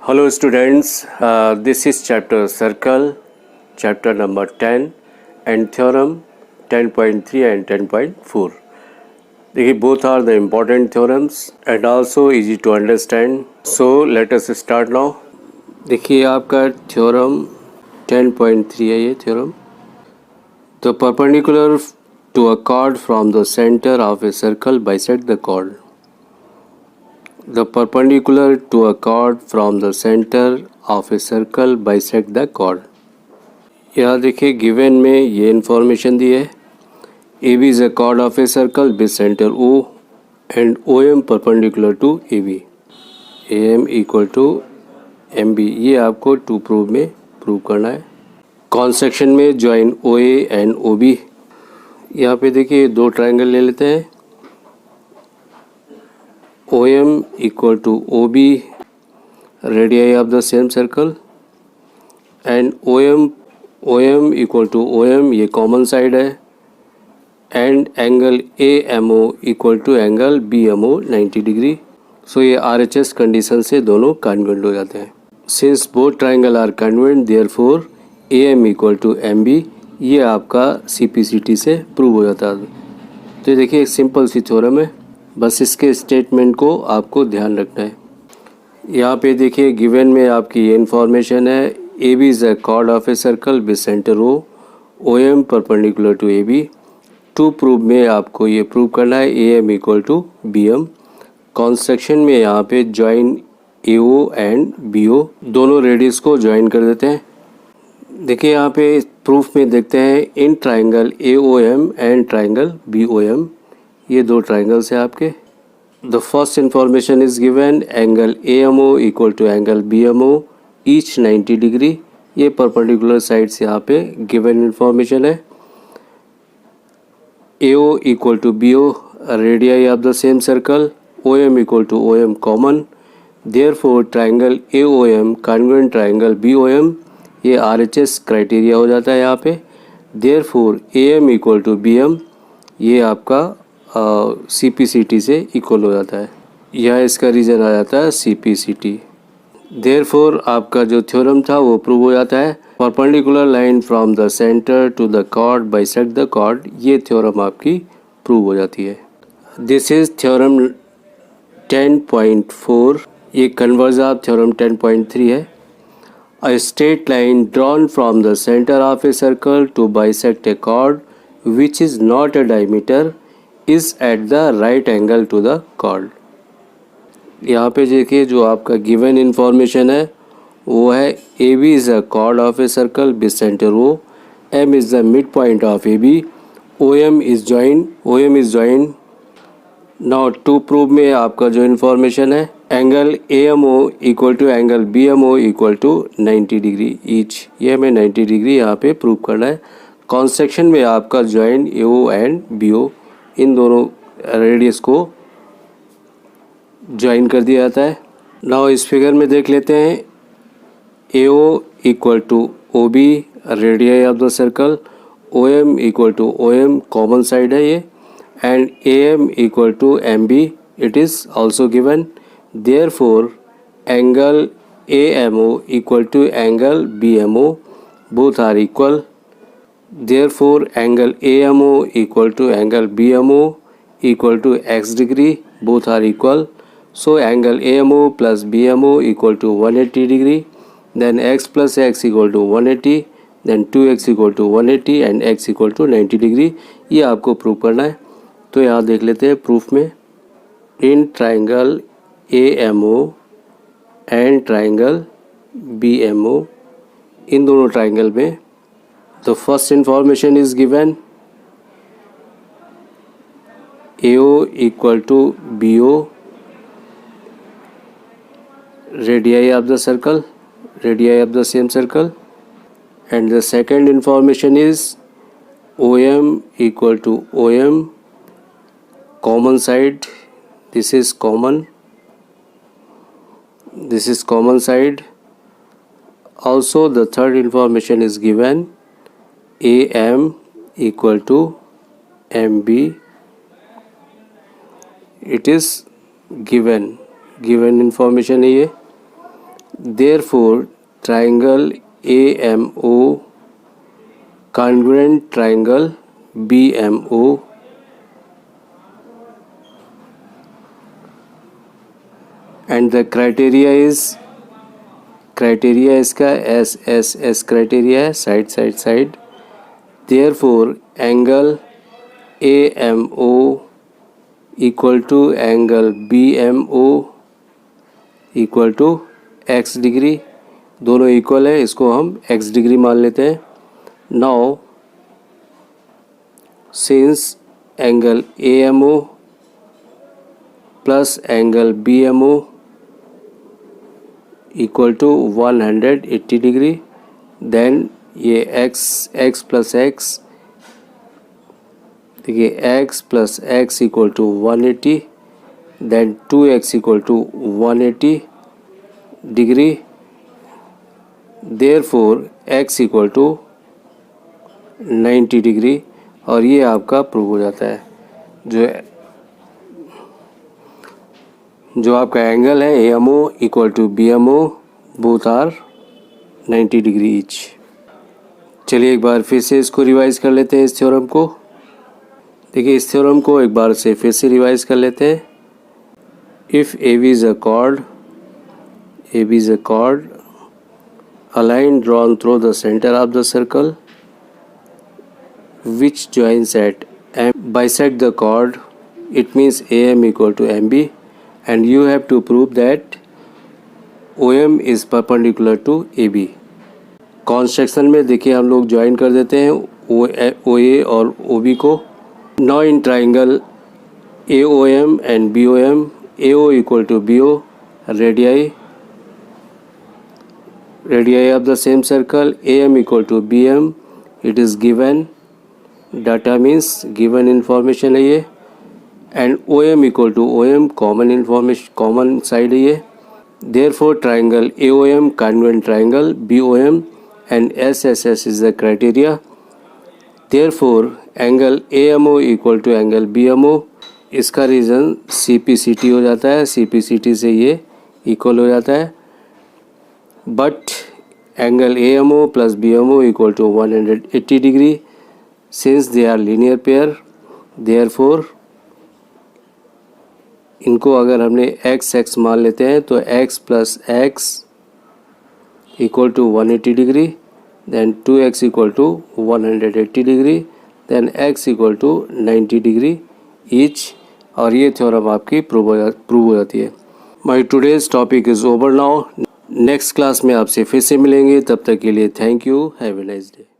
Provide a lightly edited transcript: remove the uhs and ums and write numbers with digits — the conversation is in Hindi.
Hello students, this is chapter circle, chapter number 10 and theorem 10.3 and 10.4. देखिए both are the important theorems and also easy to understand. So let us start now. देखिए आपका theorem 10.3 है ये theorem. The perpendicular to a chord from the center of a circle bisect the chord. The perpendicular to a chord from the center of a circle bisect the chord. यहाँ देखिए गिवन में ये इन्फॉर्मेशन दी है. AB is a chord of a circle with center O and OM perpendicular to AB. AM equal to MB. ये आपको टू प्रूव में प्रूव करना है. कौन सेक्शन में ज्वाइन OA एंड OB. यहाँ पे देखिए दो ट्रायंगल ले लेते हैं. OM equal to OB, radii of the same circle, and OM equal to OM, ये कॉमन साइड है, and angle AMO equal to angle BMO 90 degree. So ये RHS कंडीशन से दोनों कन्वेंट हो जाते हैं. Since both triangle are congruent therefore AM equal to MB, ये आपका CPCT से प्रूव हो जाता है. तो देखिए एक सिंपल सी थ्योरम है, बस इसके स्टेटमेंट को आपको ध्यान रखना है. यहाँ पे देखिए गिवन में आपकी ये इन्फॉर्मेशन है. AB is a chord of a circle with centre O, OM perpendicular to AB. To prove में आपको ये प्रूव करना है AM equal to BM. Construction में यहाँ पे ज्वाइन AO एंड BO, दोनों रेडियस को ज्वाइन कर देते हैं. देखिए यहाँ पे प्रूफ में देखते हैं in triangle AOM and triangle BOM, ये दो ट्राइंगल्स हैं आपके. The first information is given angle AMO equal to angle BMO each 90 degree. ये परपेंडिकुलर साइड्स यहाँ पे गिवन इंफॉर्मेशन है. AO equal to BO, radii of the same circle. OM equal to OM common. Therefore triangle AOM congruent triangle BOM, ये RHS क्राइटेरिया हो जाता है यहाँ पे. Therefore AM equal to BM, ये आपका CPCT से इक्वल हो जाता है. यह इसका रीज़न आ जाता है CPCT. देयरफॉर आपका जो थ्योरम था वो प्रूव हो जाता है. Perpendicular line from the centre to the chord bisect the chord, ये थ्योरम आपकी प्रूव हो जाती है. This is theorem 10.4. ये कन्वर्ज ऑफ थ्योरम 10.3 है. A straight line drawn from the center of a circle to bisect a chord which is not a diameter is at the right angle to the chord. यहाँ पे देखिए जो आपका गिवन इंफॉर्मेशन है वो है AB is a chord of a circle with center O, M is the midpoint of AB, OM is joined. Now to prove में आपका जो इंफॉर्मेशन है angle AMO equal to angle BMO equal to 90 degree each, ये हमें 90 डिग्री यहाँ पे प्रूव करना है. कॉन्स्ट्रक्शन में आपका ज्वाइन AO एंड BO, इन दोनों रेडियस को ज्वाइन कर दिया जाता है. नाउ इस फिगर में देख लेते हैं. AO equal to OB, radii of the circle. OM equal to OM common side है ये, and AM equal to MB, it is also given. Therefore angle AMO equal to angle BMO, both are equal. Therefore angle AMO equal to angle BMO equal to x degree, both are equal. So angle AMO plus BMO equal to 180 degree, then x plus x equal to 180, then 2x equal to 180 and x equal to 90 degree. ये आपको प्रूव करना है. तो यहाँ देख लेते हैं प्रूफ में. In triangle AMO and triangle BMO, इन दोनों ट्राइंगल में the first information is given AO equal to BO, radii of the circle, radii of the same circle, and the second information is OM equal to OM common side. This is common side. Also the third information is given AM equal to MB, it is given information है ये. Therefore, triangle AMO congruent triangle BMO and the criteria इसका SSS criteria है, side. Therefore, angle AMO equal to angle BMO equal to x degree, दोनों इक्वल है, इसको हम x डिग्री मान लेते हैं. Now since angle AMO plus angle BMO equal to 180 degree, then ये x plus x, देखिए x plus x equal to 180, then 2x equal to 180 degree. Therefore x equal to 90 degree. और ये आपका प्रूव हो जाता है. जो आपका एंगल है AMO equal to BMO both are 90 degree each. चलिए एक बार फिर से इसको रिवाइज कर लेते हैं, इस थ्योरम को. देखिए इस थ्योरम को एक बार से फिर से रिवाइज कर लेते हैं. If AB is a chord, a line drawn through the center of the circle which joins at M bisect the chord, it means AM equal to MB, and you have to prove that OM is perpendicular to AB. Construction में देखिए हम लोग ज्वाइन कर देते हैं OA और OB को. Now in triangle AOM and BOM, AO equal to BO, radii of the same circle, AM equal to BM, it is given, data means given information है ये, and OM equal to OM, common information, common side है ये. Therefore triangle AOM congruent triangle BOM and SSS is the criteria. Therefore angle AMO equal to angle BMO, इसका रीज़न CPCT हो जाता है, CPCT से ये इक्वल हो जाता है. But angle AMO plus BMO equal to 180 degree. Since they are linear pair, therefore इनको अगर हमने x मान लेते हैं तो x plus x equal to 180 degree, then 2x equal to 180 degree, then x equal to 90 degree each. और ये थ्योरम आपकी प्रूव हो जाती है. माई today's topic is over now. Next class में आपसे फिर से मिलेंगे, तब तक के लिए thank you, have a nice day.